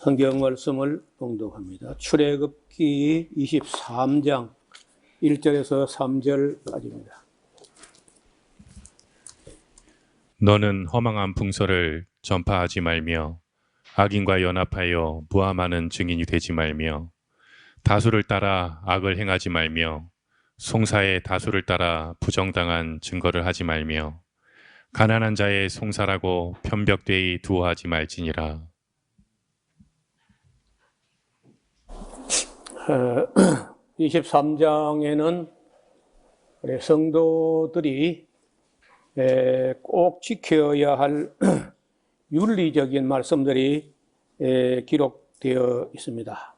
성경 말씀을 봉독합니다. 출애굽기 23장 1절에서 3절까지입니다. 너는 허망한 풍설을 전파하지 말며 악인과 연합하여 무함하는 증인이 되지 말며 다수를 따라 악을 행하지 말며 송사의 다수를 따라 부정당한 증거를 하지 말며 가난한 자의 송사라고 편벽되이 두어하지 말지니라. 23장에는 우리 성도들이 꼭 지켜야 할 윤리적인 말씀들이 기록되어 있습니다.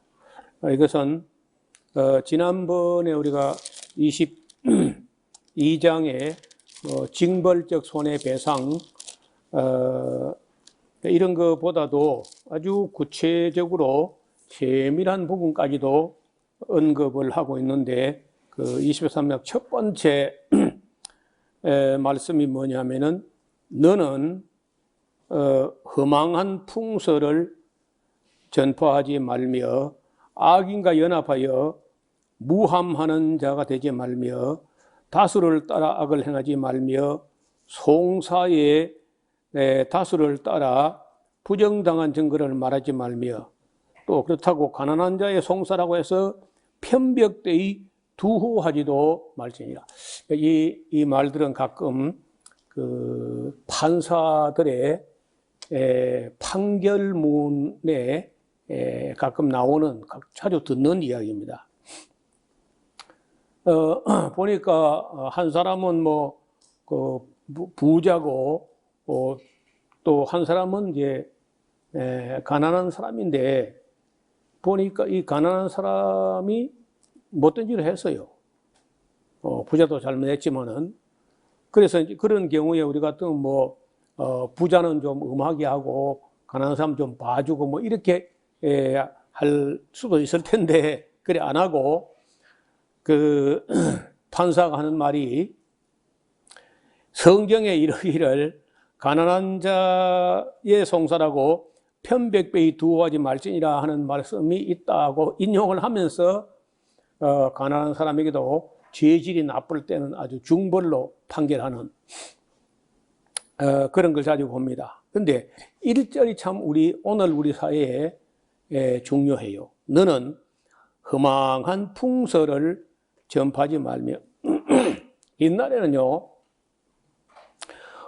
이것은 지난번에 우리가 22장에 징벌적 손해배상 이런 것보다도 아주 구체적으로 세밀한 부분까지도 언급을 하고 있는데 그 23장 첫 번째 말씀이 뭐냐면은 너는 허망한 풍설을 전파하지 말며 악인과 연합하여 무함하는 자가 되지 말며 다수를 따라 악을 행하지 말며 송사의 다수를 따라 부정당한 증거를 말하지 말며 또 그렇다고 가난한 자의 송사라고 해서 편벽되이 두호하지도 말지니라. 이 말들은 가끔 그 판사들의 판결문에 가끔 나오는 자주 듣는 이야기입니다. 보니까 한 사람은 그 부자고 또 한 사람은 이제 가난한 사람인데 보니까 이 가난한 사람이 못된 일을 했어요. 부자도 잘못했지만은 그래서 그런 경우에 우리 같은 부자는 좀 음하게 하고 가난한 사람 좀 봐주고 이렇게 할 수도 있을 텐데 그래 안 하고 그 판사가 하는 말이 성경에 이르기를 가난한 자의 송사라고 편백배이 두어하지 말지니라 하는 말씀이 있다고 인용을 하면서 가난한 사람에게도 죄질이 나쁠 때는 아주 중벌로 판결하는 그런 걸 자주 봅니다. 그런데 1절이 참 오늘 우리 사회에 중요해요. 너는 허망한 풍설을 전파하지 말며 옛날에는요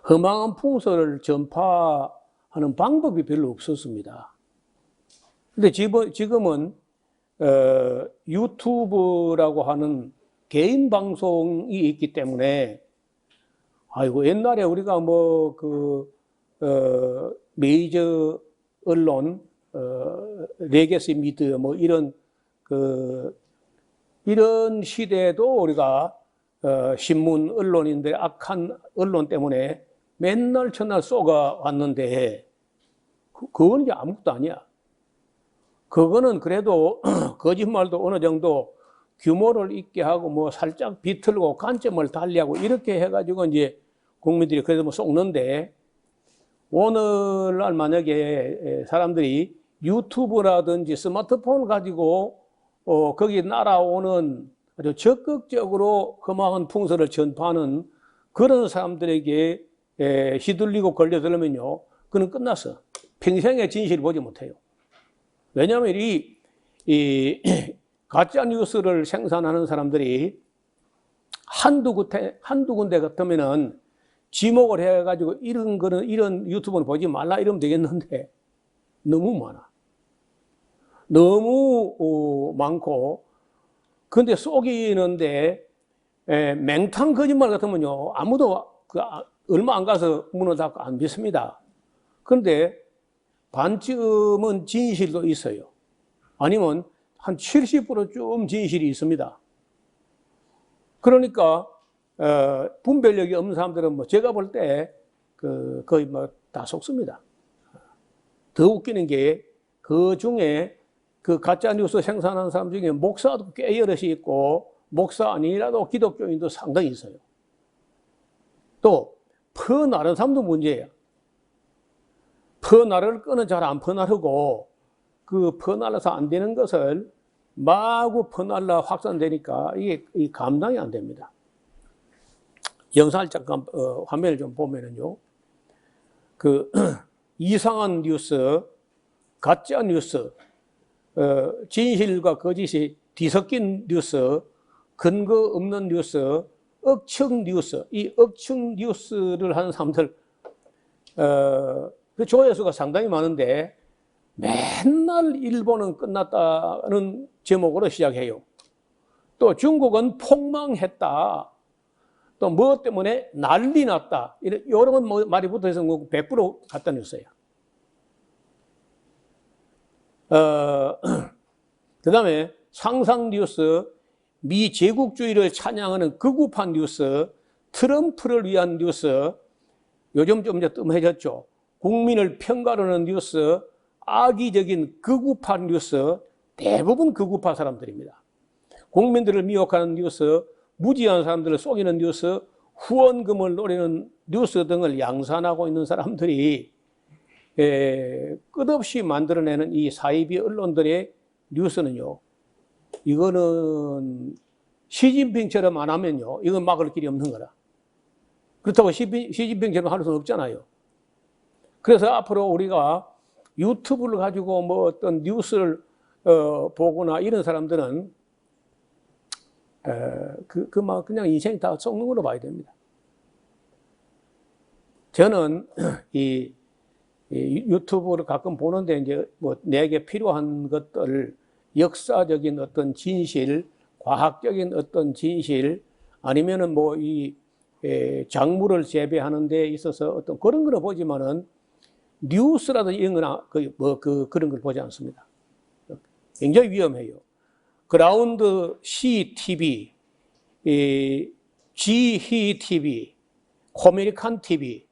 허망한 풍설을 전파하는 방법이 별로 없었습니다. 근데 지금은 유튜브라고 하는 개인 방송이 있기 때문에 아이고 옛날에 우리가 메이저 언론 레거시 미디어 이런 시대에도 우리가 신문 언론인들 악한 언론 때문에 맨날 첫날 쏘가 왔는데 그건 이제 아무것도 아니야. 그거는 그래도 거짓말도 어느 정도 규모를 있게 하고 살짝 비틀고 관점을 달리하고 이렇게 해가지고 이제 국민들이 그래도 쏘는데 오늘날 만약에 사람들이 유튜브라든지 스마트폰을 가지고 거기 날아오는 아주 적극적으로 험한 풍설을 전파하는 그런 사람들에게 휘둘리고 걸려들면요 그는 끝났어. 평생에 진실을 보지 못해요. 왜냐하면 이 가짜 뉴스를 생산하는 사람들이 한두 군데 같으면은 지목을 해가지고 이런 유튜브는 보지 말라 이러면 되겠는데 너무 많아. 너무 많고 근데 속이는데 맹탕 거짓말 같으면요 아무도 얼마 안 가서 문을 닫고 안 믿습니다. 그런데 반쯤은 진실도 있어요. 아니면 한 70%쯤 진실이 있습니다. 그러니까 분별력이 없는 사람들은 제가 볼 때 거의 다 속습니다. 더 웃기는 게 그 중에 그 가짜 뉴스 생산하는 사람 중에 목사도 꽤 여럿이 있고 목사 아니라도 기독교인도 상당히 있어요. 또 퍼나른 사람도 문제예요. 퍼나를 끄는 잘 안 퍼나르고 그 퍼날라서 안 되는 것을 마구 퍼날라 확산되니까 이게 감당이 안 됩니다. 영상을 잠깐 화면을 좀 보면은요, 그 이상한 뉴스, 가짜 뉴스, 진실과 거짓이 뒤섞인 뉴스, 근거 없는 뉴스, 억측 뉴스, 이 억측 뉴스를 하는 사람들, 그 조회수가 상당히 많은데 맨날 일본은 끝났다는 제목으로 시작해요. 또 중국은 폭망했다. 또 뭐 때문에 난리 났다. 이런 말이 붙어서 100% 가짜 뉴스예요. 그 다음에 상상 뉴스, 미 제국주의를 찬양하는 극우파 뉴스, 트럼프를 위한 뉴스, 요즘 좀 이제 뜸해졌죠. 국민을 평가하는 뉴스, 악의적인 극우파 뉴스, 대부분 극우파 사람들입니다. 국민들을 미혹하는 뉴스, 무지한 사람들을 속이는 뉴스, 후원금을 노리는 뉴스 등을 양산하고 있는 사람들이 끝없이 만들어내는 이 사이비 언론들의 뉴스는요, 이거는 시진핑처럼 안 하면요, 이건 막을 길이 없는 거라. 그렇다고 시진핑처럼 할 수는 없잖아요. 그래서 앞으로 우리가 유튜브를 가지고 뭐 어떤 뉴스를 보거나 이런 사람들은 막 그냥 인생이 다 썩는 걸로 봐야 됩니다. 저는 이 유튜브를 가끔 보는데 이제 뭐 내게 필요한 것들, 역사적인 어떤 진실, 과학적인 어떤 진실, 아니면은 뭐 이 작물을 재배하는 데 있어서 어떤 그런 거는 보지만은 뉴스라든지 이런 거나 그런 걸 보지 않습니다. 굉장히 위험해요. 그라운드 C TV, 지희 TV, 코미리칸 TV,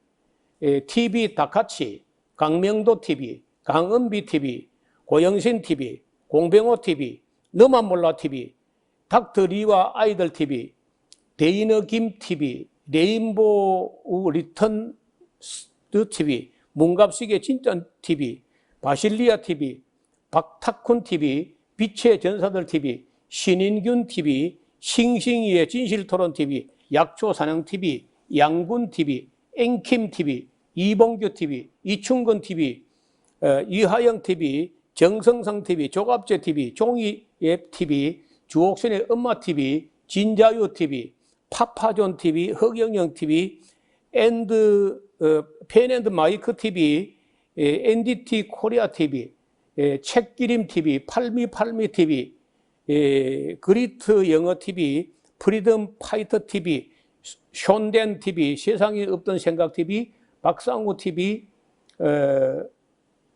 TV 다카치, 강명도 TV, 강은비 TV, 고영신 TV, 공병호 TV, 너만 몰라 TV, 닥터리와 아이들 TV, 데이너 김 TV, 레인보우 리턴 TV, 문갑식의 진짜 TV, 바실리아 TV, 박탁훈 TV, 빛의 전사들 TV, 신인균 TV, 싱싱이의 진실토론 TV, 약초사냥 TV, 양군 TV, 앵킴 TV, 이봉규 TV, 이충건 TV, 이하영 TV, 정성상 TV, 조갑재 TV, 종이앱 TV, 주옥순의 엄마 TV, 진자유 TV, 파파존 TV, 허경영 TV, 펜앤드마이크 TV, NDT 코리아 TV, 책기림 TV, 팔미 TV, 그리트 영어 TV, 프리덤 파이터 TV, 숀덴 TV, 세상에 없던 생각 TV, 박상우 TV,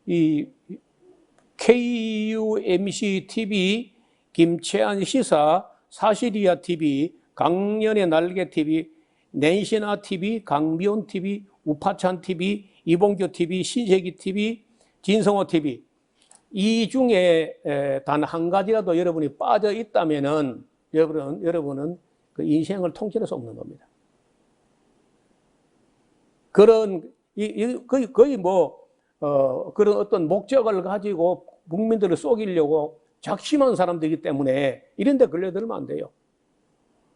이 KUMC TV, 김채한 시사, 사시리아 TV, 강연의 날개 TV, 낸시나 TV, 강비온 TV, 우파찬 TV, 이봉규 TV, 신세기 TV, 진성호 TV. 이 중에 단 한 가지라도 여러분이 빠져 있다면은 여러분은 그 인생을 통째로 썩는 겁니다. 그런 거의 뭐 그런 어떤 목적을 가지고 국민들을 속이려고 작심한 사람들이기 때문에 이런 데 걸려들면 안 돼요.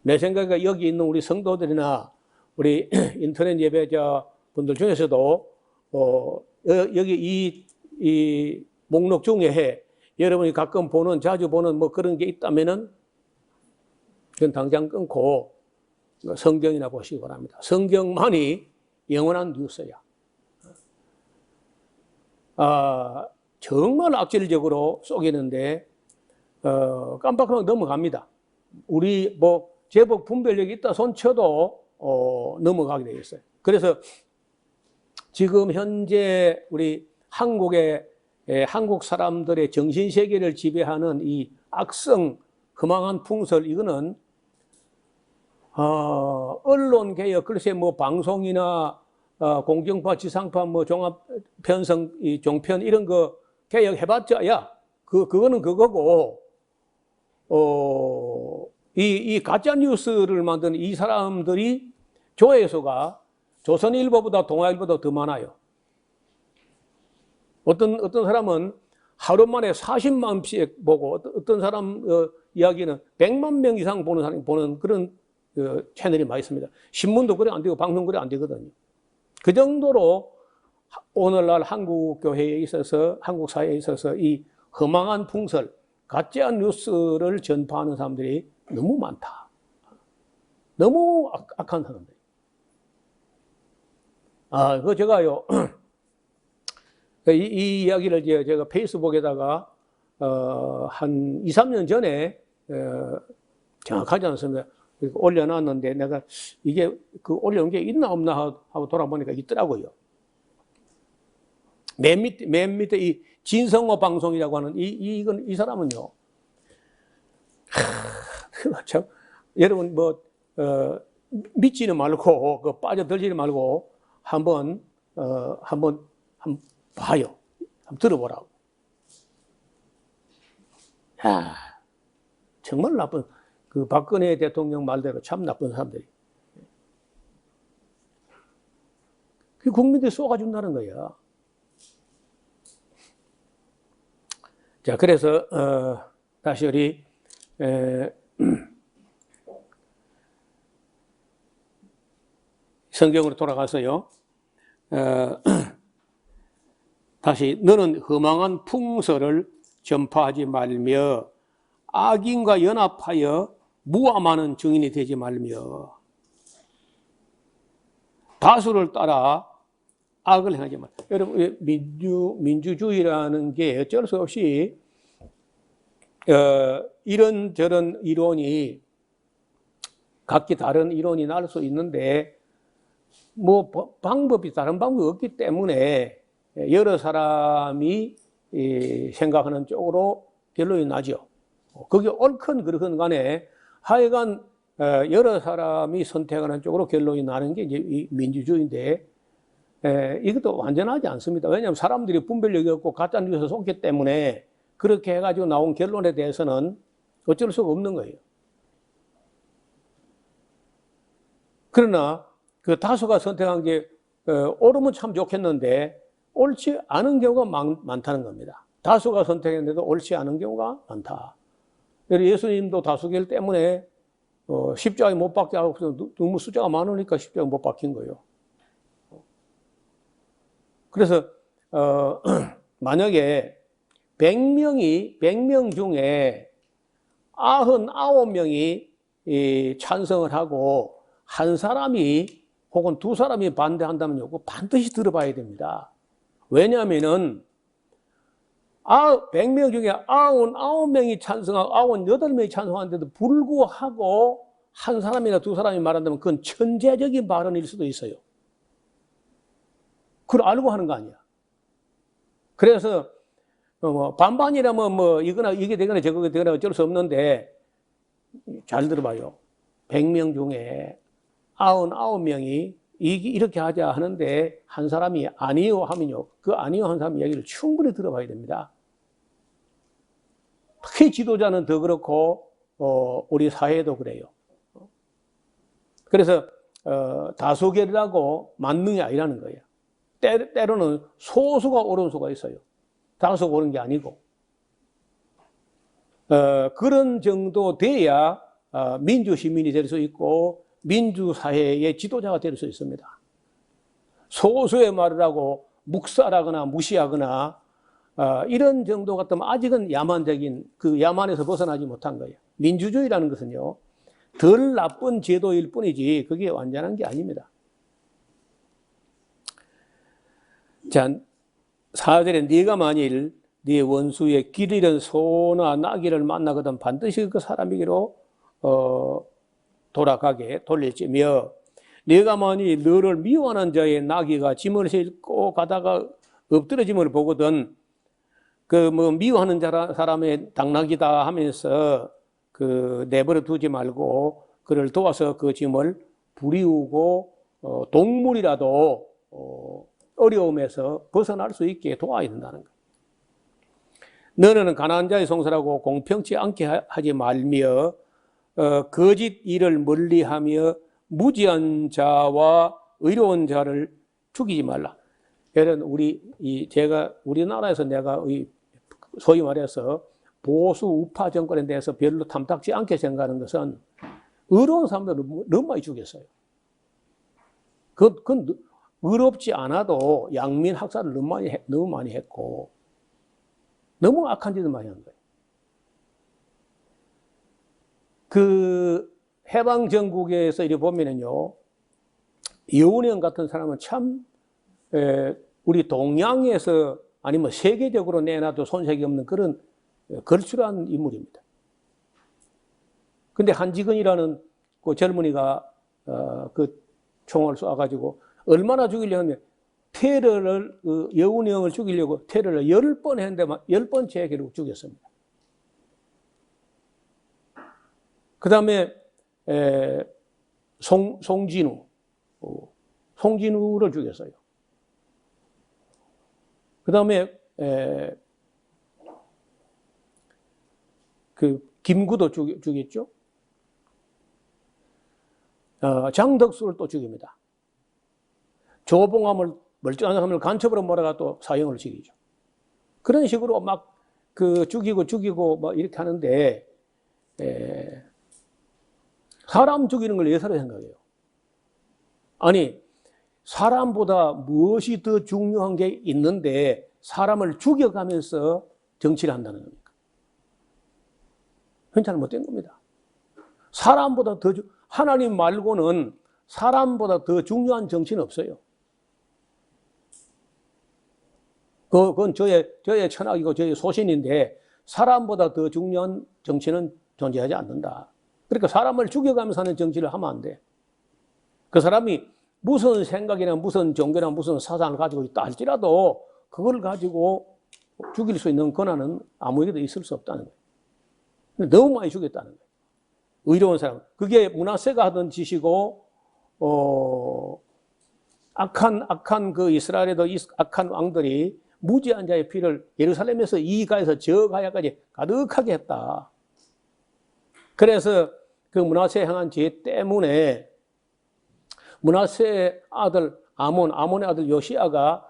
내 생각에 여기 있는 우리 성도들이나 우리 인터넷 예배자 분들 중에서도 여기 이 목록 중에 여러분이 가끔 보는, 자주 보는 뭐 그런 게 있다면은 그건 당장 끊고 성경이나 보시기 바랍니다. 성경만이 영원한 뉴스야. 정말 악질적으로 속이는데 깜빡하고 넘어갑니다. 우리 뭐 제법 분별력이 있다 손쳐도 넘어가게 되어 있어요. 그래서 지금 현재 우리 한국 사람들의 정신세계를 지배하는 이 악성 허망한 풍설, 이거는 언론개혁, 글쎄 뭐 방송이나 공정파, 지상파, 뭐 종합 편성, 이 종편 이런 거 개혁해봤자 그거는 그거고 이 가짜 뉴스를 만드는 이 사람들이 조회수가 조선일보보다 동아일보다 더 많아요. 어떤 사람은 하루 만에 40만씩 보고 어떤 사람 이야기는 100만 명 이상 보는 사람이 보는 그런 채널이 많이 있습니다. 신문도 그래 안 되고 방송 그래 안 되거든요. 그 정도로 오늘날 한국 교회에 있어서 한국 사회에 있어서 이 허망한 풍설, 가짜 뉴스를 전파하는 사람들이 너무 많다. 너무 악한 사람들. 그 제가요 이 이야기를 제가 페이스북에다가 한 2, 3년 전에 정확하지 않습니다. 올려놨는데 내가 이게 올려놓은 게 있나 없나 하고 돌아보니까 있더라고요. 맨 밑에 이 진성호 방송이라고 하는 이 사람은요. 참, 여러분 믿지는 말고 빠져들지 말고 한번 봐요. 한번 들어보라고. 정말 나쁜 박근혜 대통령 말대로 참 나쁜 사람들이. 그 국민들이 쏘아준다는 거야. 자, 그래서 다시 우리 성경으로 돌아가서요. 다시 너는 허망한 풍설을 전파하지 말며 악인과 연합하여 무함하는 증인이 되지 말며 다수를 따라 악을 행하지 말며. 여러분 민주주의라는 게 어쩔 수 없이 이런저런 이론이 각기 다른 이론이 날 수 있는데 다른 방법이 없기 때문에 여러 사람이 생각하는 쪽으로 결론이 나죠. 그게 옳건 그렇건 간에 하여간 여러 사람이 선택하는 쪽으로 결론이 나는 게 이제 이 민주주의인데 이것도 완전하지 않습니다. 왜냐하면 사람들이 분별력이 없고 가짜 뉴스에 속기 때문에 그렇게 해가지고 나온 결론에 대해서는 어쩔 수가 없는 거예요. 그러나 그 다수가 선택한 게 옳으면 참 좋겠는데 옳지 않은 경우가 많다는 겁니다. 다수가 선택했는데도 옳지 않은 경우가 많다. 예수님도 다수결 때문에 십자가에 못 박게 하고 너무 숫자가 많으니까 십자가에 못 박힌 거예요. 그래서 만약에 100명 중에 99명이 찬성을 하고 한 사람이 혹은 두 사람이 반대한다면요, 반드시 들어봐야 됩니다. 왜냐하면은 100명 중에 99명이 찬성하고 98명이 찬성하는데도 불구하고 한 사람이나 두 사람이 말한다면 그건 천재적인 발언일 수도 있어요. 그걸 알고 하는 거 아니야. 그래서 반반이라면 이게 되거나 저거가 되거나 어쩔 수 없는데 잘 들어봐요. 100명 중에 99명이 이렇게 하자 하는데 한 사람이 아니요 하면요, 그 아니요 한 사람 이야기를 충분히 들어봐야 됩니다. 특히 지도자는 더 그렇고 우리 사회도 그래요. 그래서 다수결이라고 만능이 아니라는 거예요. 때로는 소수가 옳은 수가 있어요. 다수가 옳은 게 아니고. 그런 정도 돼야 민주시민이 될 수 있고 민주사회의 지도자가 될 수 있습니다. 소수의 말을 하고 묵살하거나 무시하거나 이런 정도 같으면 아직은 야만적인 그 야만에서 벗어나지 못한 거예요. 민주주의라는 것은요, 덜 나쁜 제도일 뿐이지 그게 완전한 게 아닙니다. 자, 4절에 네가 만일 네 원수의 길 잃은 소나 나귀를 만나거든 반드시 그 사람에게로 돌아가게 돌릴지며 네가 만일 너를 미워하는 자의 나귀가 짐을 싣고 가다가 엎드러짐을 보거든 미워하는 사람의 당나귀다 하면서 내버려 두지 말고 그를 도와서 그 짐을 부리우고 동물이라도 어려움에서 벗어날 수 있게 도와야 된다는 거예요. 너는 가난한 자의 송사라고 공평치 않게 하지 말며 거짓 일을 멀리하며 무지한 자와 의로운 자를 죽이지 말라. 여러분 우리나라에서 내가 소위 말해서 보수 우파 정권에 대해서 별로 탐탁지 않게 생각하는 것은 의로운 사람들을 너무 많이 죽였어요. 그건 의롭지 않아도 양민 학살을 너무 많이 했고 너무 악한 짓을 많이 한 거예요. 그 해방 전국에서 이렇게 보면은요, 여운형 같은 사람은 참 우리 동양에서 아니면 세계적으로 내놔도 손색이 없는 그런 걸출한 인물입니다. 근데 한지근이라는 그 젊은이가 그 총을 쏴가지고 얼마나 죽이려면 테러를 여운형을 죽이려고 테러를 10번 했는데 10번째 결국 죽였습니다. 그 다음에 송진우를 죽였어요. 그 다음에 그 김구도 죽였죠. 장덕수를 또 죽입니다. 조봉암을 멀쩡한 사람을 간첩으로 몰아가 또 사형을 시키죠. 그런 식으로 막 그 죽이고 뭐 이렇게 하는데 사람 죽이는 걸 예사로 생각해요. 아니 사람보다 무엇이 더 중요한 게 있는데 사람을 죽여가면서 정치를 한다는 겁니까? 그건 잘못된 겁니다. 사람보다 더 하나님 말고는 사람보다 더 중요한 정치는 없어요. 그건 저의 철학이고 저의 소신인데 사람보다 더 중요한 정치는 존재하지 않는다. 그러니까 사람을 죽여가면서 하는 정치를 하면 안 돼. 그 사람이 무슨 생각이나 무슨 종교나 무슨 사상을 가지고 있다 할지라도 그걸 가지고 죽일 수 있는 권한은 아무에게도 있을 수 없다는 거예요. 너무 많이 죽였다는 거예요. 의로운 사람. 그게 므낫세가 하던 짓이고 악한 그 이스라엘에도 악한 왕들이 무지한 자의 피를 예루살렘에서 이 가에서 저 가야까지 가득하게 했다. 그래서 그 므낫세에 향한 죄 때문에 므낫세의 아들 아몬의 아들 요시야가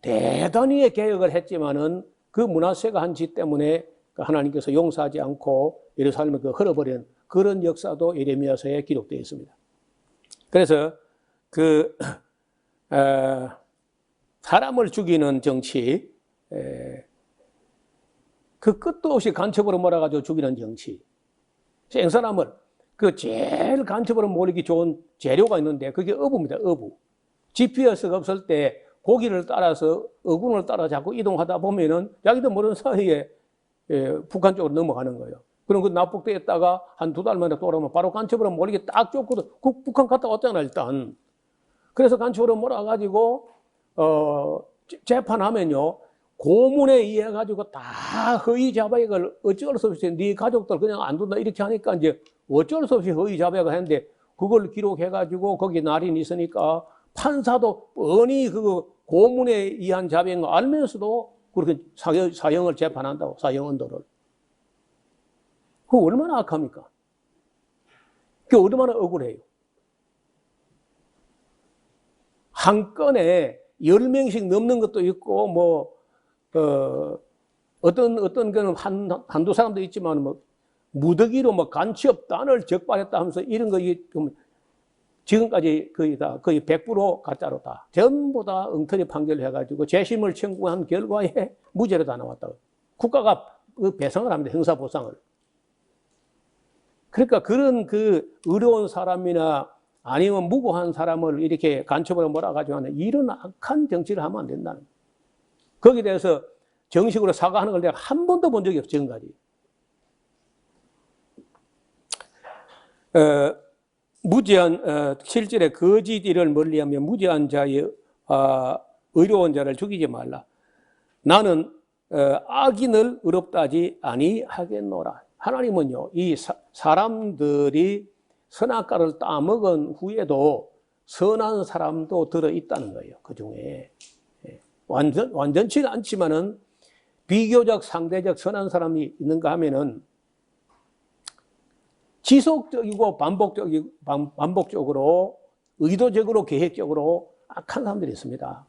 대단히 개혁을 했지만은 그 므낫세가 한 짓 때문에 하나님께서 용서하지 않고 예루살렘을 헐어버린 그런 역사도 예레미야서에 기록되어 있습니다. 그래서 그 사람을 죽이는 정치, 그 끝도 없이 간첩으로 몰아가지고 죽이는 정치, 생사람을 그 제일 간첩으로 몰리기 좋은 재료가 있는데 그게 어부입니다. 어부. GPS가 없을 때 고기를 따라서 어군을 따라 자꾸 이동하다 보면은 자기도 모르는 사이에 북한 쪽으로 넘어가는 거예요. 그럼 그 납북대에 있다가 한 2달 만에 돌아오면 바로 간첩으로 몰리기 딱 좋거든. 북한 갔다 왔잖아 일단. 그래서 간첩으로 몰아가지고 재판하면요 고문에 의해 가지고 다 허위 자백을 어쩔 수 없이 네 가족들 그냥 안 둔다 이렇게 하니까 이제 어쩔 수 없이 허위 자백을 했는데 그걸 기록해 가지고 거기 날인이 있으니까 판사도 뻔히 그 고문에 의한 자백인 거 알면서도 그렇게 사형을 재판한다고 사형 언도를. 그거 얼마나 악합니까? 그게 얼마나 억울해요. 한 건에 10명씩 넘는 것도 있고, 뭐, 어떤 거는 한두 사람도 있지만, 뭐, 무더기로 뭐 간첩단을 적발했다 하면서 이런 거, 지금까지 거의 100% 가짜로 다. 전부 다 엉터리 판결해가지고 재심을 청구한 결과에 무죄로 다 나왔다고. 국가가 배상을 합니다. 형사보상을. 그러니까 그런 그 의로운 사람이나 아니면 무고한 사람을 이렇게 간첩으로 몰아가지고 하는 이런 악한 정치를 하면 안 된다는 거예요. 거기에 대해서 정식으로 사과하는 걸 내가 한 번도 본 적이 없어, 지금까지. 무죄한, 실질의 거짓 일을 멀리하며 무죄한 자의 의로운 자를 죽이지 말라. 나는 악인을 의롭다 하지 아니하겠노라. 하나님은요, 이 사람들이 선악과를 따먹은 후에도 선한 사람도 들어있다는 거예요. 그 중에. 완전치는 않지만은 비교적 상대적 선한 사람이 있는가 하면은 지속적이고 반복적으로 의도적으로 계획적으로 악한 사람들이 있습니다.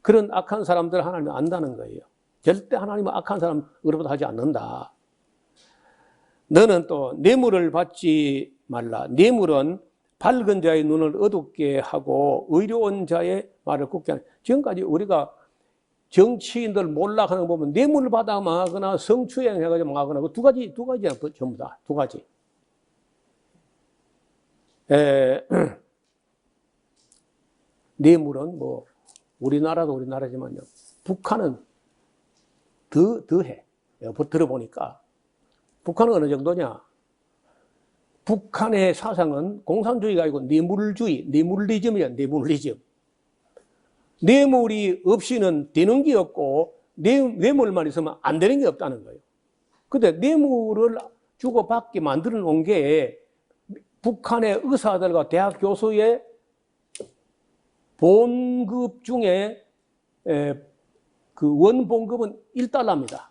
그런 악한 사람들 하나님은 안다는 거예요. 절대 하나님은 악한 사람 의롭다 하지 않는다. 너는 또 뇌물을 받지 말라. 뇌물은 밝은 자의 눈을 어둡게 하고 의로운 자의 말을 굽게 하는. 지금까지 우리가 정치인들 몰락하는 거 보면 뇌물을 받아 망하거나 성추행 해가지고 망하거나 두 가지야 전부 다. 두 가지. 뇌물은 뭐 우리나라도 우리나라지만요. 북한은 더해. 들어보니까 북한은 어느 정도냐? 북한의 사상은 공산주의가 아니고 뇌물주의, 뇌물리즘이야. 뇌물리즘. 뇌물이 없이는 되는 게 없고 뇌물만 있으면 안 되는 게 없다는 거예요. 근데 뇌물을 주고받게 만들어 놓은 게 북한의 의사들과 대학 교수의 본급 중에 그 원봉급은 1달러입니다.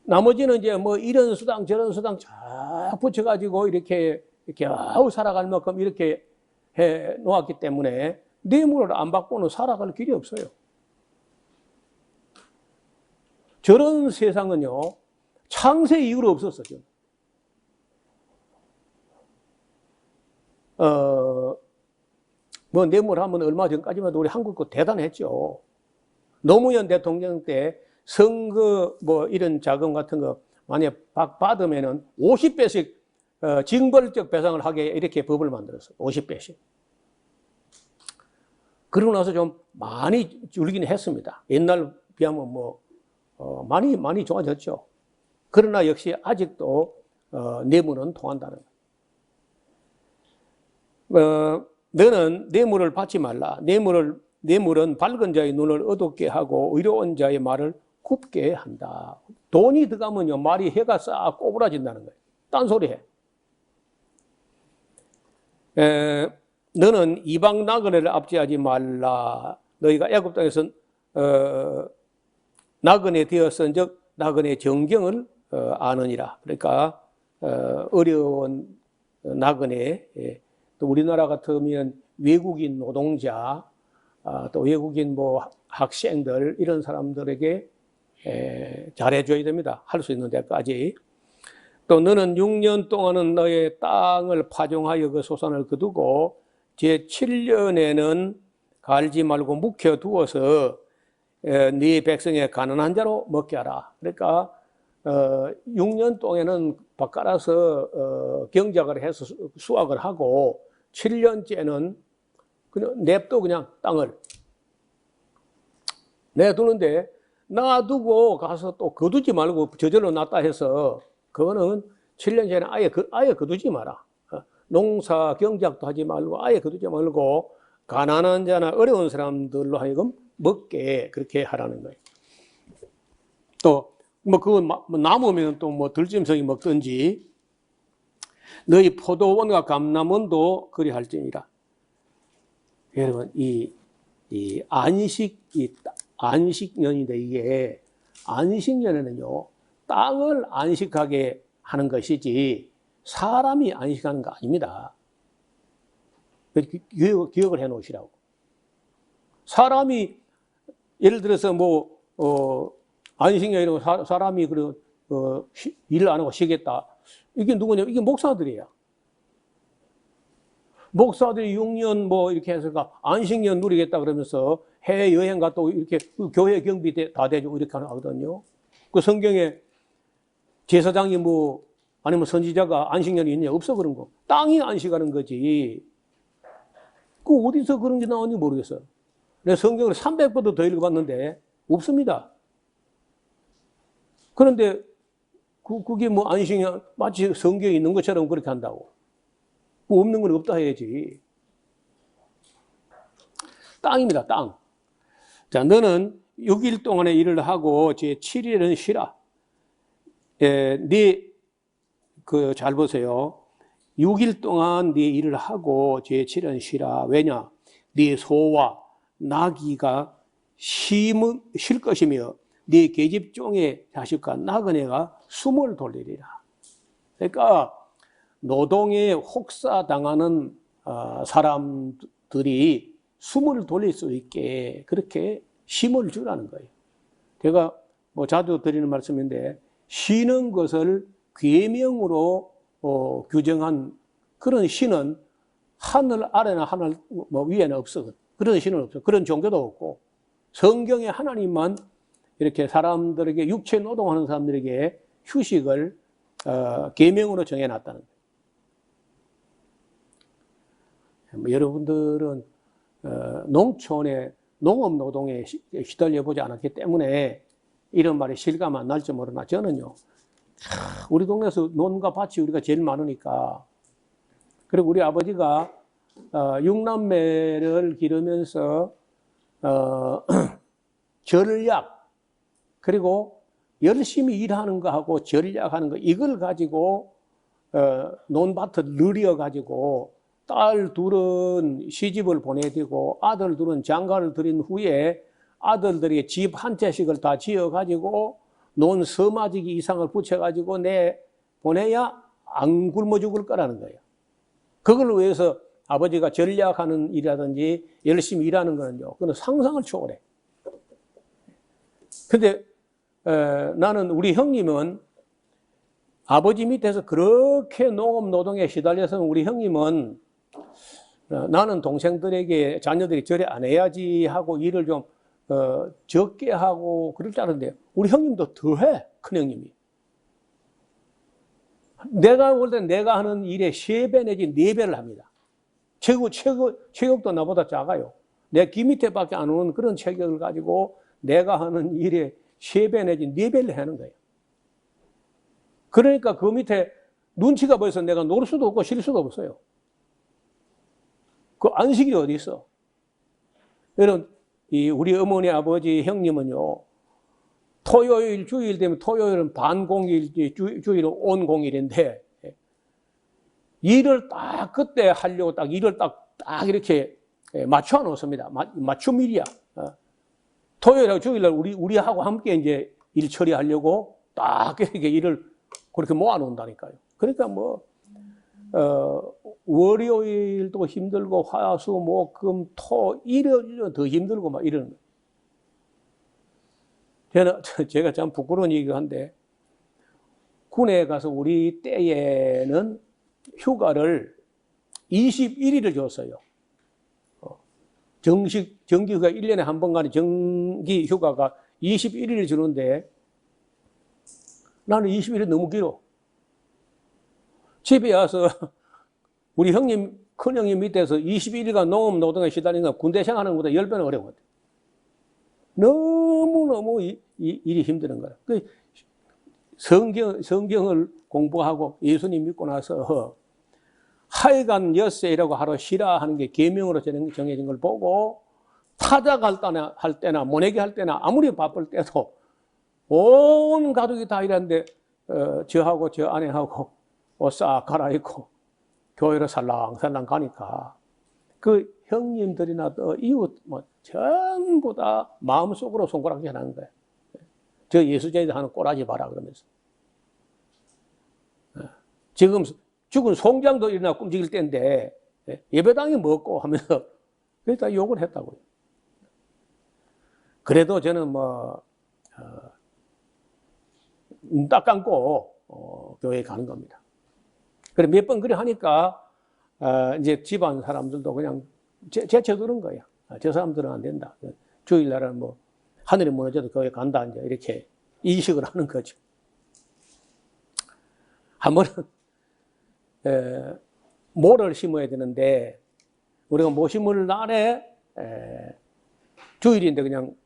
나머지는 이제 뭐 이런 수당 저런 수당 쫙 붙여가지고 이렇게 아우 살아갈 만큼 이렇게 해 놓았기 때문에 뇌물을 안 받고는 살아갈 길이 없어요. 저런 세상은요 창세 이후로 없었어요. 뭐 뇌물하면 얼마 전까지만 해도 우리 한국도 대단했죠. 노무현 대통령 때 선거 뭐 이런 자금 같은 거 만약 받으면은 50배씩 징벌적 배상을 하게 이렇게 법을 만들었어요. 50배씩. 그러고 나서 좀 많이 줄이긴 했습니다. 옛날 비하면 뭐 많이 좋아졌죠. 그러나 역시 아직도 뇌물은 통한다는 거예요. 너는 뇌물을 받지 말라. 뇌물은 밝은 자의 눈을 어둡게 하고 의로운 자의 말을 굽게 한다. 돈이 들어가면요 말이 해가 싹 꼬부라진다는 거예요. 딴소리 해. 너는 이방 나그네를 압제하지 말라. 너희가 애굽 땅에서 나그네 되었은즉 나그네 정경을 아느니라. 그러니까 어려운 나그네, 또 우리나라 같으면 외국인 노동자, 또 외국인 뭐 학생들 이런 사람들에게 잘해줘야 됩니다. 할 수 있는 데까지. 또 너는 6년 동안은 너의 땅을 파종하여 그 소산을 거두고 제7년에는 갈지 말고 묵혀두어서 네 백성의 가난한 자로 먹게 하라. 그러니까 6년 동안에는 바깥에서 경작을 해서 수확을 하고 7년째는 그냥 냅둬 그냥 땅을 내두는데 놔두고 가서 또 거두지 말고 저절로 놨다 해서 그거는 7년째는 아예 거두지 마라. 농사 경작도 하지 말고 아예 거두지 말고 가난한 자나 어려운 사람들로 하여금 먹게 그렇게 하라는 거예요. 또 뭐 그거 남으면 또 뭐 들짐승이 먹든지 너희 포도원과 감람원도 그리 할지니라. 여러분 이 안식년인데 이게 안식년에는요 땅을 안식하게 하는 것이지 사람이 안식하는 거 아닙니다. 기억을 해 놓으시라고. 사람이 예를 들어서 뭐 안식년이라고 사람이 일을 안 하고 쉬겠다. 이게 누구냐? 이게 목사들이에요. 목사들이 6년 뭐 이렇게 해서 안식년 누리겠다 그러면서 해외 여행 갔다 이렇게 교회 경비 다 대주고 이렇게 하거든요. 그 성경에 제사장이 뭐 아니면 선지자가 안식년이 있냐? 없어 그런 거. 땅이 안식하는 거지. 그 어디서 그런 게 나오는지 모르겠어요. 내가 성경을 300번도 더 읽어봤는데 없습니다. 그런데 그게 뭐 안식년 마치 성경에 있는 것처럼 그렇게 한다고. 뭐 없는 건 없다 해야지. 땅입니다. 땅. 자, 너는 6일 동안의 일을 하고 제7일은 쉬라. 잘 보세요. 6일 동안 네 일을 하고 제7일은 쉬라. 왜냐? 네 소와 나귀가 쉴 것이며 네 계집종의 자식과 나그네가 숨을 돌리리라. 그러니까 노동에 혹사당하는 사람들이 숨을 돌릴 수 있게 그렇게 힘을 주라는 거예요. 제가 뭐 자주 드리는 말씀인데, 쉬는 것을 계명으로 규정한 그런 신은 하늘 아래나 하늘 뭐 위에는 없어. 그런 신은 없어. 그런 종교도 없고, 성경에 하나님만 이렇게 사람들에게, 육체 노동하는 사람들에게 휴식을 계명으로 정해놨다는 거예요. 뭐 여러분들은 농촌의 농업 노동에 시달려 보지 않았기 때문에 이런 말이 실감 안 날지 모르나, 저는요, 우리 동네에서 논과 밭이 우리가 제일 많으니까, 그리고 우리 아버지가 6남매를 기르면서 전략, 그리고 열심히 일하는 거하고 전략하는 거, 이걸 가지고 논밭을 늘려가지고 딸 둘은 시집을 보내드리고 아들 둘은 장가를 들인 후에 아들들이 집 한 채씩을 다 지어가지고 논 서마지기 이상을 붙여가지고 내 보내야 안 굶어 죽을 거라는 거예요. 그걸 위해서 아버지가 전략하는 일이라든지 열심히 일하는 거는요, 그건 상상을 초월해. 근데 나는, 우리 형님은 아버지 밑에서 그렇게 농업 노동에 시달려서, 우리 형님은 나는 동생들에게 자녀들이 저래 안 해야지 하고 일을 좀 적게 하고 그럴 줄 알았는데, 우리 형님도 더해, 큰 형님이. 내가 볼 때 내가 하는 일의 3배 내지 4배를 합니다. 체격도 나보다 작아요. 내 귀 밑에밖에 안 오는 그런 체격을 가지고 내가 하는 일의 3배 내지 4배를 하는 거예요. 그러니까 그 밑에 눈치가 보여서 내가 놀 수도 없고 쉴 수도 없어요. 그 안식일이 어디 있어? 여러분, 우리 어머니, 아버지, 형님은요, 토요일, 주일 되면 토요일은 반공일, 주일은 온공일인데, 일을 딱 그때 하려고 딱 일을 딱 이렇게 맞춰 놓습니다. 맞춤일이야. 토요일하고 주일날 우리하고 함께 이제 일 처리하려고 딱 이렇게 일을 그렇게 모아 놓는다니까요. 그러니까 뭐, 월요일도 힘들고, 화, 수, 목, 금, 토, 일요일은 더 힘들고 막 이러는 거예요. 제가 참 부끄러운 얘기가 한데, 군에 가서 우리 때에는 휴가를 21일을 줬어요. 정기 휴가 1년에 한 번 가는 정기 휴가가 21일을 주는데, 나는 21일이 너무 길어. 집에 와서 우리 형님, 큰 형님 밑에서 21일간 농업 노동에 시달리는 건 군대 생활하는 것보다 10배는 어려웠대. 너무너무 일이 힘드는 거야. 성경을 공부하고 예수님 믿고 나서 하여간 엿새라고 하러 쉬라 하는 게 계명으로 정해진 걸 보고, 타작할 때나 모내기 할 때나 아무리 바쁠 때도 온 가족이 다 일하는데 저하고 저 아내하고 옷 싹 갈아입고 교회로 살랑살랑 가니까 그 형님들이나 또 이웃 뭐 전부 다 마음속으로 손가락질 하는 거예요. 저 예수제자 하는 꼬라지 봐라 그러면서. 지금 죽은 송장도 일어나 움직일 때인데 예배당이 먹고 하면서 그래서 다 욕을 했다고요. 그래도 저는 뭐 눈 딱 감고 교회에 가는 겁니다. 그래 몇 번 그래 하니까 이제 집안 사람들도 그냥 제쳐두는 거예요. 저 사람들은 안 된다. 주일날은 뭐 하늘이 무너져도 교회 간다 이제 이렇게 인식을 하는 거죠. 한 번은 모를 심어야 되는데 우리가 모 심을 날에 주일인데 그냥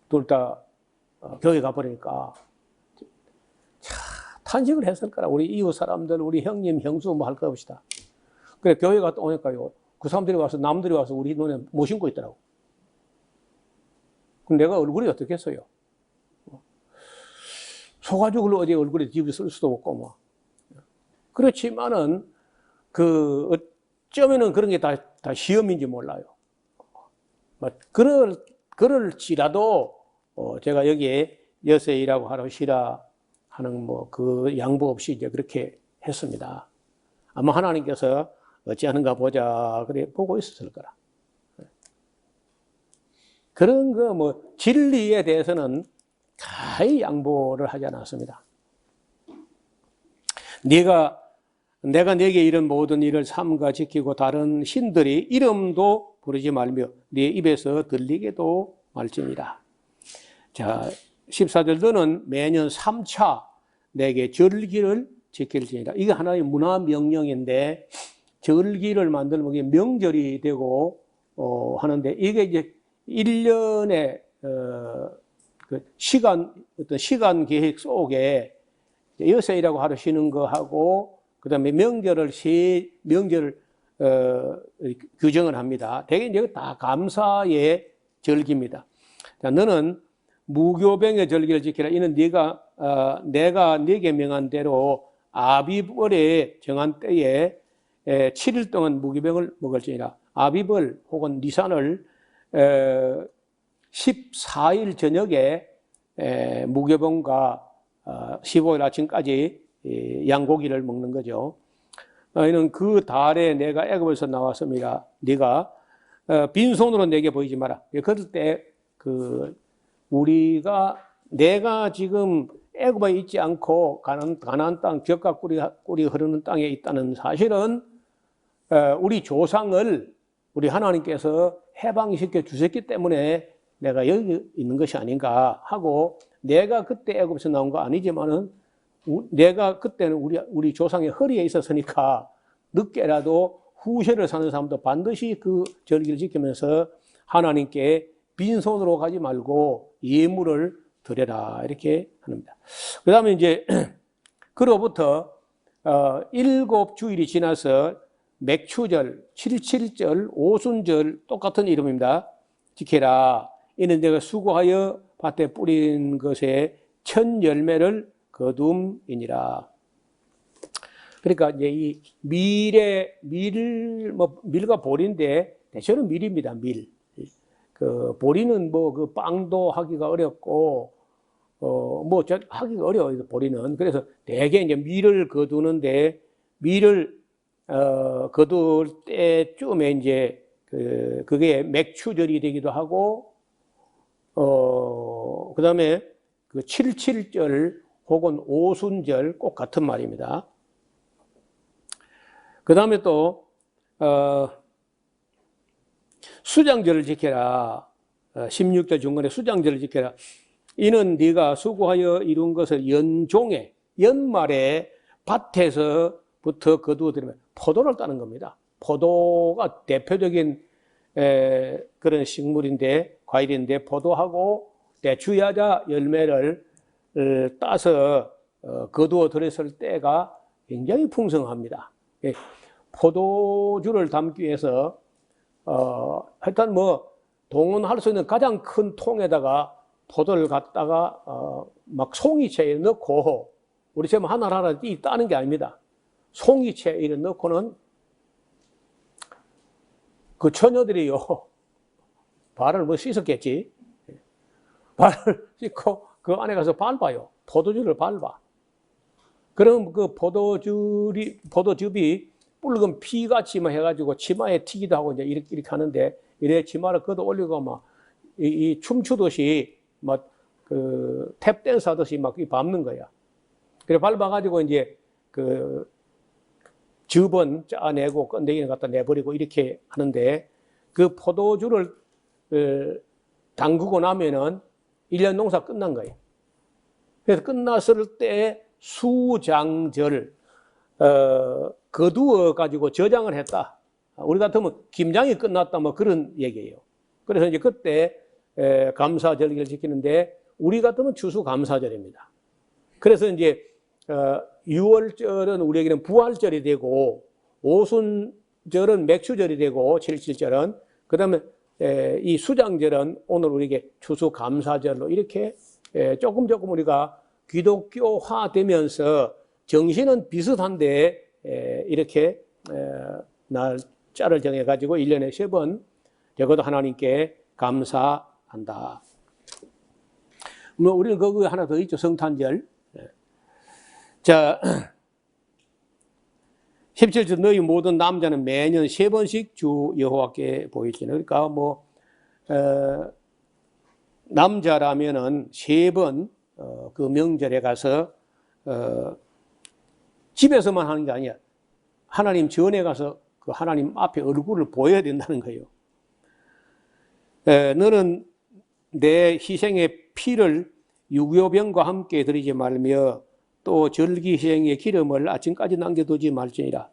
둘 다 교회 가버리니까 탄식을 했을 거라. 우리 이웃 사람들, 우리 형님, 형수 뭐 할 거 없이다. 그래 교회 갔다 오니까요, 그 사람들이 와서 남들이 와서 우리 눈에 못 신고 있더라고. 그럼 내가 얼굴이 어떻겠어요? 소가죽을 어디 얼굴에 집에 쓸 수도 없고 뭐. 그렇지만은 어쩌면은 그런 게 다 시험인지 몰라요. 그럴지라도 제가 여기에 여세이라고 하러 쉬라 하는 뭐 그 양보 없이 이제 그렇게 했습니다. 아마 하나님께서 어찌하는가 보자 그래 보고 있었을 거라. 그런 거 뭐 진리에 대해서는 무사히 양보를 하지 않았습니다. 내가 내게 이런 모든 일을 삼가 지키고 다른 신들이 이름도 부르지 말며 네 입에서 들리게도 말지니라. 자, 14절 너는 매년 3차 내게 절기를 지킬지니라. 이게 하나의 문화 명령인데 절기를 만들면 이게 명절이 되고 하는데 이게 이제 1년의 그 어떤 시간 계획 속에 여세이라고 하루 쉬는 거 하고 그다음에 명절을 규정을 합니다. 대개 이제 다 감사의 절기입니다. 자, 너는 무교병의 절기를 지키라. 이는 내가 네게 명한 대로 아비벌에 정한 때에 7일 동안 무교병을 먹을지니라. 아비벌 혹은 니산을 14일 저녁에 무교병과 15일 아침까지 양고기를 먹는 거죠. 이는 그 달에 내가 애굽에서 나왔습니다. 네가 빈손으로 내게 보이지 마라. 그럴 때 내가 지금 애굽에 있지 않고 가나안 땅 젖과 꿀이 흐르는 땅에 있다는 사실은 우리 조상을 우리 하나님께서 해방시켜 주셨기 때문에 내가 여기 있는 것이 아닌가 하고 내가 그때 애굽에서 나온 거 아니지만은 내가 그때는 우리 조상의 허리에 있었으니까 늦게라도 후세를 사는 사람도 반드시 그 절기를 지키면서 하나님께 빈손으로 가지 말고 예물을 드려라 이렇게 합니다. 그 다음에 이제 그로부터 7주일이 지나서 맥추절, 77절, 오순절 똑같은 이름입니다. 지켜라. 이는 내가 수고하여 밭에 뿌린 것에 첫 열매를 거둠이니라. 그러니까 이제 이 밀과 보리인데 대체로 밀입니다. 밀. 보리는 그 빵도 하기가 어렵고 하기가 어려워요. 보리는. 그래서 대개 이제 밀을 거두는데 밀을 거둘 때쯤에 이제 그게 맥추절이 되기도 하고 그다음에 그 77절 혹은 오순절 꼭 같은 말입니다. 그다음에 또 수장절을 지켜라. 16절 중간에 수장절을 지켜라. 이는 네가 수고하여 이룬 것을 연말에 밭에서부터 거두어들이면 포도를 따는 겁니다. 포도가 대표적인 그런 식물인데 과일인데 포도하고 대추야자 열매를 따서 거두어 들였을 때가 굉장히 풍성합니다. 포도주를 담기 위해서 하여튼 동원할 수 있는 가장 큰 통에다가 포도를 갖다가 막 송이채에 넣고 우리 지금 하나하나 따는 게 아닙니다. 송이채에 넣고는 그 처녀들이요 발을 씻었겠지. 발을 씻고 그 안에 가서 밟아요. 포도주를 밟아. 그럼 그 포도즙이 붉은 피같이 해가지고 치마에 튀기도 하고 이제 이렇게 하는데 이래 치마를 걷어 올리고 막 이 춤추듯이 막 그 탭댄스 하듯이 막 밟는 거야. 그래 밟아가지고 이제 그 즙은 짜내고 건더기는 갖다 내버리고 이렇게 하는데 그 포도주를 담그고 나면은 1년 농사 끝난 거예요. 그래서 끝났을 때 수장절 거두어 가지고 저장을 했다. 우리 같으면 김장이 끝났다 뭐 그런 얘기예요. 그래서 이제 그때 감사절기를 지키는데 우리 같으면 추수감사절입니다. 그래서 이제 6월절은 우리에게는 부활절이 되고 오순절은 맥추절이 되고 77절은 그다음에 이 수장절은 오늘 우리에게 추수감사절로 이렇게 조금 우리가 기독교화되면서 정신은 비슷한데 이렇게 날짜를 정해가지고 1년에 3번 적어도 하나님께 감사한다. 우리는 거기 하나 더 있죠. 성탄절. 자, 17절 너희 모든 남자는 매년 3번씩 주 여호와께 보일지는 그러니까 남자라면은 3번 그 명절에 가서 집에서만 하는 게 아니야. 하나님 전에 가서 그 하나님 앞에 얼굴을 보여야 된다는 거예요. 너는 내 희생의 피를 유교병과 함께 드리지 말며 또 절기시행의 기름을 아침까지 남겨두지 말지니라.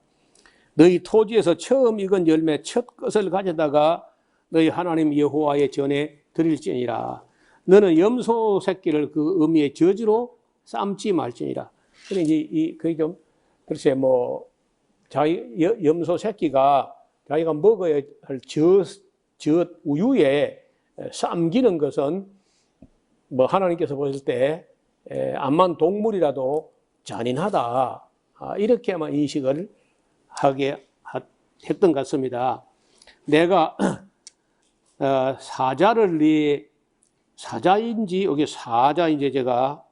너희 토지에서 처음 익은 열매 첫 것을 가져다가 너희 하나님 여호와의 전에 드릴지니라. 너는 염소 새끼를 그 어미의 저주로 삶지 말지니라. 그래 이제 그게 좀 글쎄 뭐 염소 새끼가 자기가 먹어야 할 젖 우유에 삶기는 것은 뭐 하나님께서 보실 때 암만 동물이라도 잔인하다 이렇게만 인식을 하게 했던 것 같습니다. 내가 사자인지 여기 사자인지 제가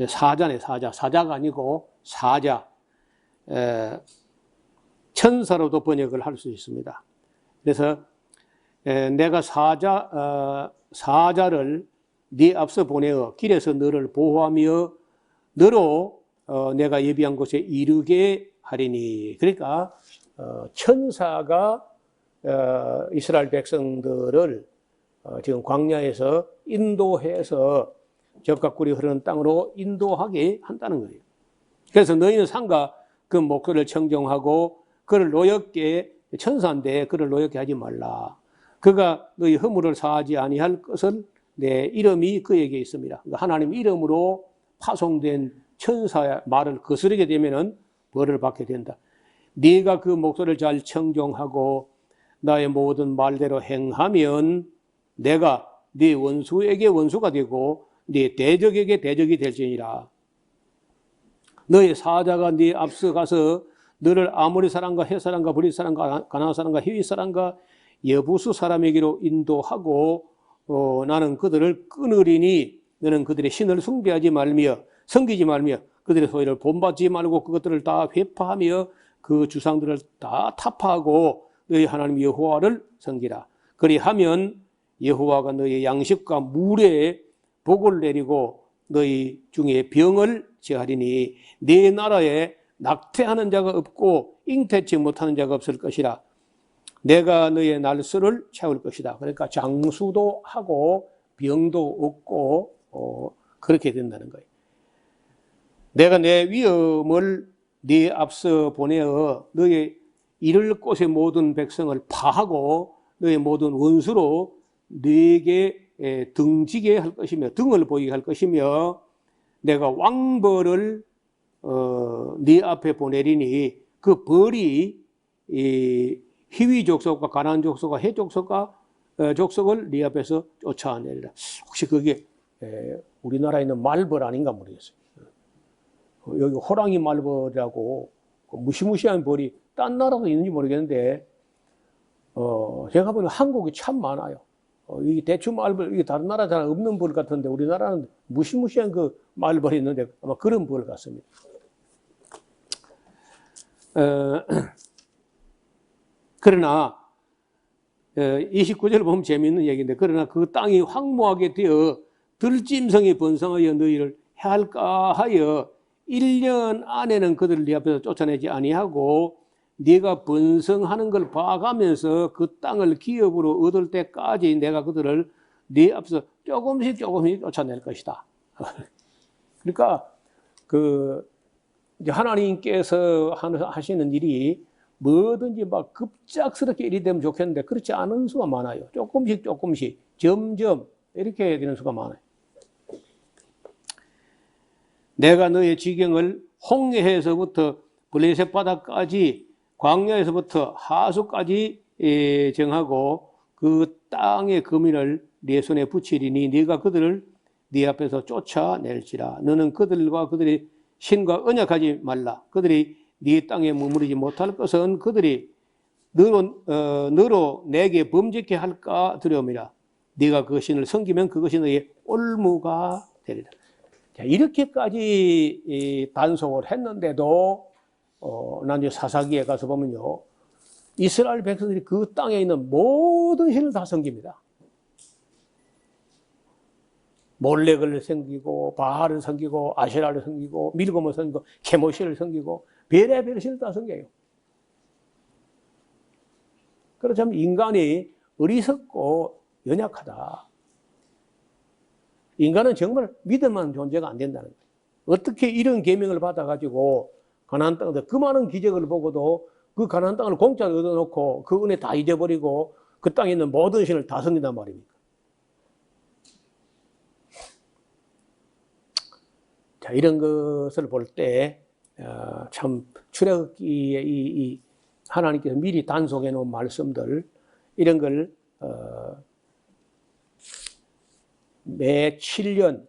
사자네 사자가 아니고 사자 천사로도 번역을 할 수 있습니다. 그래서 내가 사자를 네 앞서 보내어 길에서 너를 보호하며 너로 내가 예비한 곳에 이르게 하리니. 그러니까 천사가 이스라엘 백성들을 지금 광야에서 인도해서 젖과 꿀이 흐르는 땅으로 인도하게 한다는 거예요. 그래서 너희는 상가 그 목소리를 청정하고 그를 노엽게 천사인데 그를 노엽게 하지 말라. 그가 너희 허물을 사하지 아니할 것을 내 이름이 그에게 있습니다. 하나님 이름으로 파송된 천사의 말을 거스르게 되면은 벌을 받게 된다. 네가 그 목소리를 잘 청정하고 나의 모든 말대로 행하면 내가 네 원수에게 원수가 되고 네 대적에게 대적이 될지니라. 너의 사자가 네 앞서 가서 너를 아모리 사람과 헷 사람과 브릿 사람과 가나안 사람과 히윗 사람과 여부수 사람에게로 인도하고 나는 그들을 끊으리니 너는 그들의 신을 숭배하지 말며 섬기지 말며 그들의 소리를 본받지 말고 그것들을 다 회파하며 그 주상들을 다 타파하고 너희 하나님 여호와를 섬기라. 그리하면 여호와가 너희 양식과 물에 복을 내리고 너희 중에 병을 제하리니 네 나라에 낙태하는 자가 없고 잉태치 못하는 자가 없을 것이라. 내가 너의 날수를 채울 것이다. 그러니까 장수도 하고 병도 없고 그렇게 된다는 거예요. 내가 내 위엄을 네 앞서 보내어 너의 이를 곳의 모든 백성을 파하고 너의 모든 원수로 네게 등지게 할 것이며 등을 보이게 할 것이며 내가 왕벌을 네 앞에 보내리니 그 벌이 히위 족속과 가나안 족속과 헷 족속과 족속을 네 앞에서 쫓아내리라. 혹시 그게 우리나라에 있는 말벌 아닌가 모르겠어요. 여기 호랑이 말벌이라고 무시무시한 벌이 딴 나라도 있는지 모르겠는데 제가 보는 한국이 참 많아요. 이 대추 말벌, 이게 다른 나라 잘 없는 벌 같은데 우리나라는 무시무시한 그 말벌이 있는데 아마 그런 벌 같습니다. 그러나 29절을 보면 재미있는 얘기인데 그러나 그 땅이 황무하게 되어 들짐승이 번성하여 너희를 해할까 하여 1년 안에는 그들을 네 앞에서 쫓아내지 아니하고 네가 번성하는 걸 봐가면서 그 땅을 기업으로 얻을 때까지 내가 그들을 네 앞에서 조금씩 쫓아낼 것이다. 그러니까 이제 하나님께서 하시는 일이 뭐든지 막 급작스럽게 일이 되면 좋겠는데 그렇지 않은 수가 많아요. 조금씩 점점 이렇게 되는 수가 많아요. 내가 너의 지경을 홍해에서부터 블레셋 바다까지 광야에서부터 하수까지 정하고 그 땅의 거민을 네 손에 붙이리니 네가 그들을 네 앞에서 쫓아낼지라. 너는 그들과 그들의 신과 언약하지 말라. 그들이 네 땅에 머무르지 못할 것은 그들이 너로 내게 범죄케 할까 두려움이라. 네가 그 신을 섬기면 그것이 너의 올무가 되리라. 자, 이렇게까지 단속을 했는데도 난 이제 사사기에 가서 보면요, 이스라엘 백성들이 그 땅에 있는 모든 신을 다 섬깁니다. 몰렉을 섬기고 바알을 섬기고 아세라를 섬기고 밀곰을 섬기고 케모시를 섬기고 별의별 신을 다 섬겨요. 그렇다면 인간이 어리석고 연약하다. 인간은 정말 믿을 만한 존재가 안 된다는 거예요. 어떻게 이런 계명을 받아가지고 가나안 땅에서 그 많은 기적을 보고도 그 가나안 땅을 공짜로 얻어놓고 그 은혜 다 잊어버리고 그 땅에 있는 모든 신을 다 섬긴단 말입니까? 자, 이런 것을 볼 때 참 출애굽기에 이 하나님께서 미리 단속해 놓은 말씀들 이런 걸 매 7년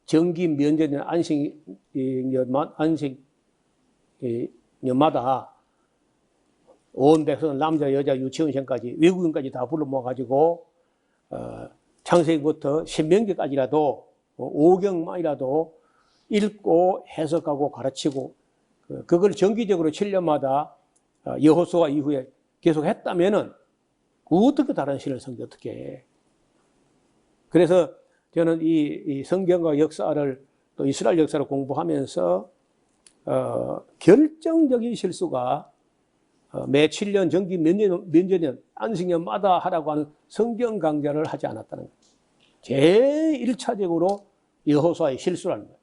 정기 면제된 안식년마다 온 백성 남자 여자 유치원생까지 외국인까지 다 불러 모아가지고 창세기부터 신명기까지라도 5경만이라도 읽고 해석하고 가르치고 그걸 정기적으로 7년마다 여호수아 이후에 계속 했다면은 어떻게 다른 신을 섬겨 어떻게 해. 그래서 저는 이 성경과 역사를 또 이스라엘 역사를 공부하면서 결정적인 실수가 매 7년 정기 면제년 안식년마다 하라고 하는 성경 강좌를 하지 않았다는 거예요. 제일 1차적으로 여호수아의 실수라는 거예요.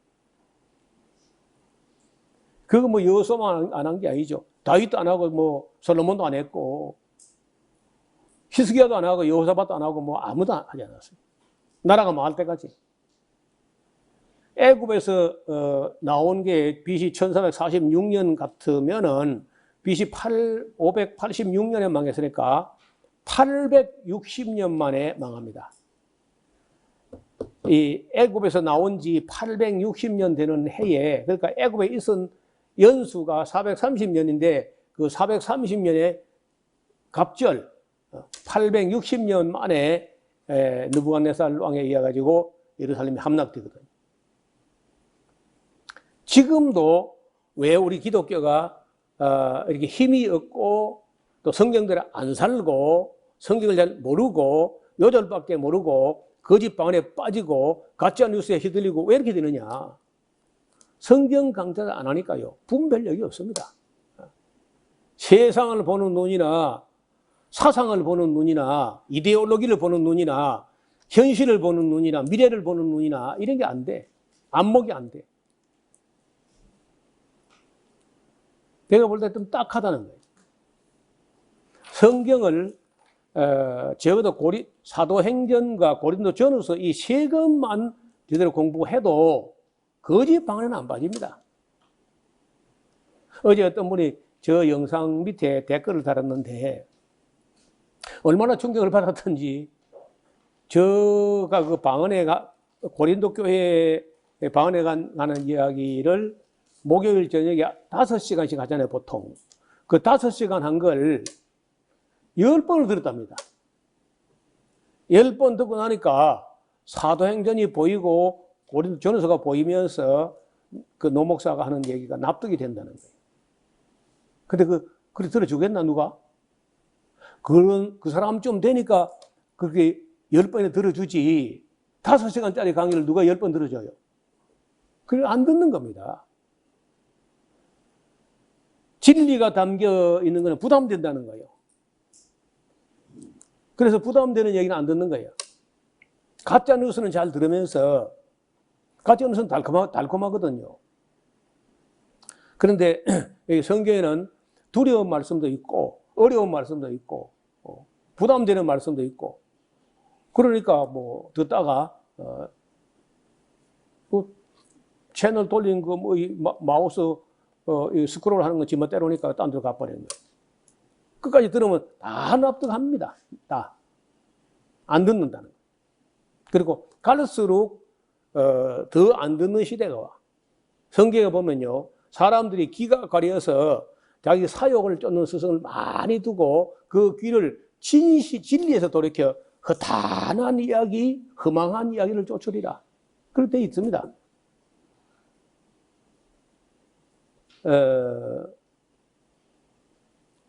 그거 뭐 여호수아만 안 한 게 아니죠. 다윗도 안 하고 뭐 솔로몬도 안 했고 히스기야도 안 하고 여호사밧도 안 하고 뭐 아무도 하지 않았어요. 나라가 망할 때까지. 애굽에서 나온 게 BC 1446년 같으면은 BC 586년에 망했으니까 860년 만에 망합니다. 이 애굽에서 나온 지 860년 되는 해에 그러니까 애굽에 있은 연수가 430년인데 그 430년에 갑절 860년 만에 느부갓네살 왕에 의해 가지고 예루살렘이 함락되거든요. 지금도 왜 우리 기독교가 이렇게 힘이 없고 또 성경들을 안 살고 성경을 잘 모르고 요절밖에 모르고 거짓 방언에 빠지고 가짜 뉴스에 휘둘리고 왜 이렇게 되느냐? 성경 강좌를 안 하니까요. 분별력이 없습니다. 세상을 보는 눈이나 사상을 보는 눈이나 이데올로기를 보는 눈이나 현실을 보는 눈이나 미래를 보는 눈이나 이런 게 안 돼. 안목이 안 돼. 내가 볼 때 좀 딱하다는 거예요. 성경을 적어도 사도행전과 고린도전후서 이 세 권만 제대로 공부해도 거짓 방언은 안 빠집니다. 어제 어떤 분이 저 영상 밑에 댓글을 달았는데 얼마나 충격을 받았던지 저가 그 방언에 고린도 교회에 방언에 가는 이야기를 목요일 저녁에 5시간씩 하잖아요, 보통. 그 5시간 한 걸 10번을 들었답니다. 10번 듣고 나니까 사도행전이 보이고 고린도 전후서가 보이면서 그 노 목사가 하는 얘기가 납득이 된다는 거예요. 근데 그래 들어주겠나, 누가? 그 사람 좀 되니까 그렇게 10번이나 들어주지. 5시간짜리 강의를 누가 10번 들어줘요? 그래, 안 듣는 겁니다. 진리가 담겨 있는 것은 부담된다는 거예요. 그래서 부담되는 얘기는 안 듣는 거예요. 가짜 뉴스는 잘 들으면서 가짜 뉴스는 달콤하거든요. 그런데 성경에는 두려운 말씀도 있고 어려운 말씀도 있고 부담되는 말씀도 있고 그러니까 뭐 듣다가 뭐 채널 돌린 거 뭐 마우스 스크롤 하는 거 지멋대로니까 딴 데로 가버리는 거예요. 끝까지 들으면 다 납득합니다. 다. 안 듣는다는 거예요. 그리고 갈수록 더 안 듣는 시대가 와. 성경에 보면요. 사람들이 귀가 가려서 자기 사욕을 쫓는 스승을 많이 두고 그 귀를 진리에서 돌이켜 허탄한 이야기, 허망한 이야기를 쫓으리라. 그렇게 되어 있습니다.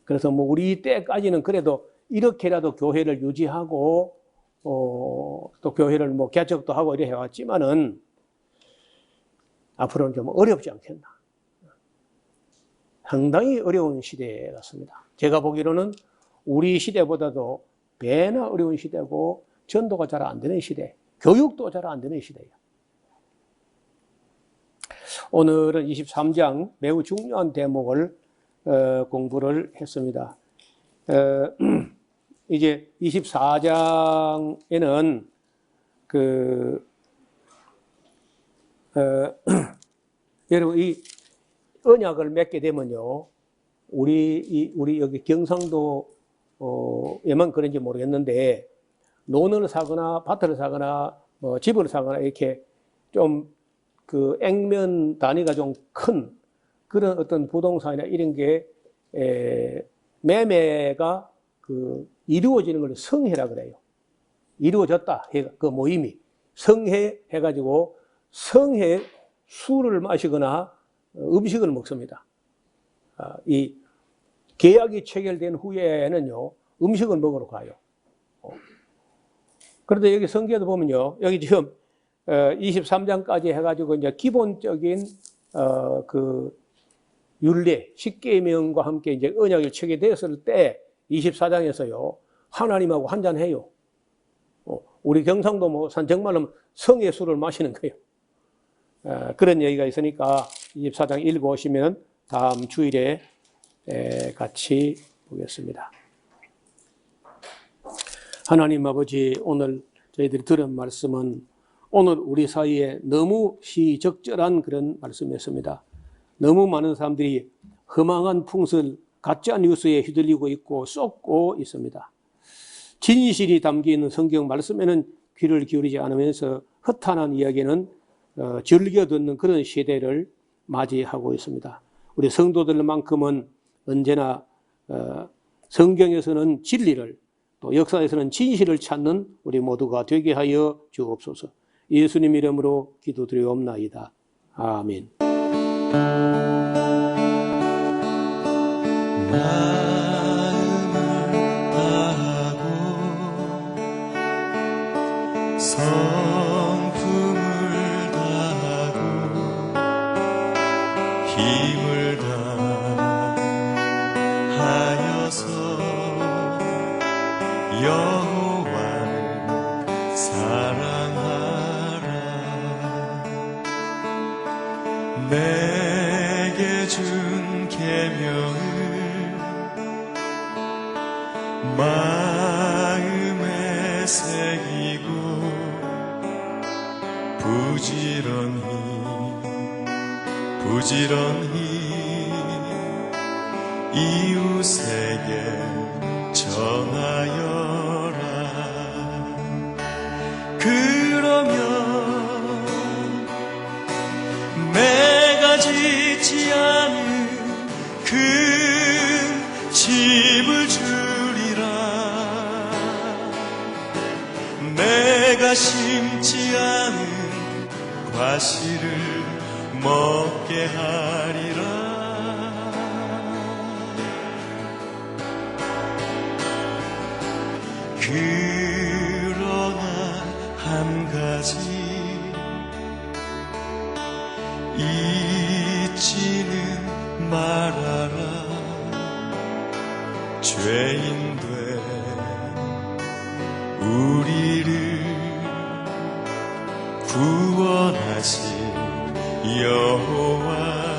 그래서 뭐 우리 때까지는 그래도 이렇게라도 교회를 유지하고 또 교회를 뭐 개척도 하고 이래 해왔지만은 앞으로는 좀 어렵지 않겠나. 상당히 어려운 시대 같습니다. 제가 보기로는 우리 시대보다도 배나 어려운 시대고 전도가 잘 안 되는 시대, 교육도 잘 안 되는 시대예요. 오늘은 23장 매우 중요한 대목을 공부를 했습니다. 이제 24장에는 여러분 이 언약을 맺게 되면요, 우리 여기 경상도에만 그런지 모르겠는데 논을 사거나 밭을 사거나 뭐 집을 사거나 이렇게 좀 그 액면 단위가 좀 큰 그런 어떤 부동산이나 이런 게 매매가 이루어지는 걸 성회라 그래요. 이루어졌다. 그 모임이 성회 해가지고 성회 술을 마시거나 음식을 먹습니다. 이 계약이 체결된 후에는요, 음식을 먹으러 가요. 그런데 여기 성경에도 보면요, 여기 지금 23장까지 해가지고 이제 기본적인 그 율례, 십계명과 함께 이제 언약이 체결되었을 때 24장에서요, 하나님하고 한잔해요. 우리 경상도 뭐 정말로 성의 술을 마시는 거예요. 그런 얘기가 있으니까 24장 읽어오시면 다음 주일에 같이 보겠습니다. 하나님 아버지, 오늘 저희들이 들은 말씀은 오늘 우리 사이에 너무 시적절한 그런 말씀이었습니다. 너무 많은 사람들이 허망한 풍설, 가짜 뉴스에 휘둘리고 있고 쏟고 있습니다. 진실이 담긴 성경 말씀에는 귀를 기울이지 않으면서 허탄한 이야기는 즐겨 듣는 그런 시대를 맞이하고 있습니다. 우리 성도들만큼은 언제나 성경에서는 진리를, 또 역사에서는 진실을 찾는 우리 모두가 되게 하여 주옵소서. 예수님 이름으로 기도드리옵나이다. 아멘. 성품을 다하고 힘을 다하여서 여호와를 사랑하라. 내게 준 계명을 마음에 새기고 부지런히 이웃에게 전하여라. 그러면 내가 짓지 않은 그 집을 주리라. 내가 심지 않은 과실을 먹게 하리라. 그러나 한 가지 잊지는 말아라. 죄인 된 우리를 구원하신 여호와